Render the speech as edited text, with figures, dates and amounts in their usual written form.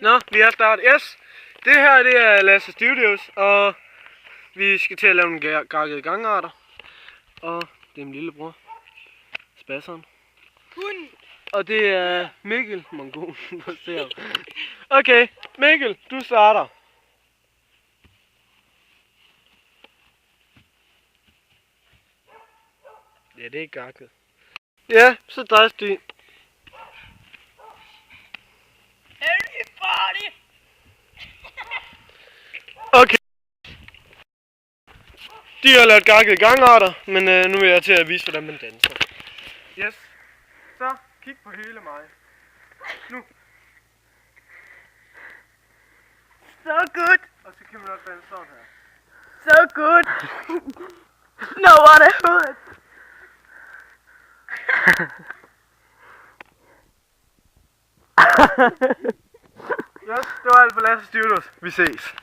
Nå, vi er startet. Yes! Det her, det er Lasse Studios, og vi skal til at lave nogle gakkede gangarter. Og det er min lillebror, Spasseren. Og det er Mikkel, Mongol. Okay, Mikkel, du starter. Ja, det er gakket. Ja, så dig, Stig. Everybody! Okay. De har lavet gakkede gangarter, men nu er jeg til at vise, hvordan man danser. Yes. Så kig på hele mig. Nu. So good! Og så kan man også danse sådan her. So good! No one hurt! Yes, det var alt for Lasse Studios. Vi ses.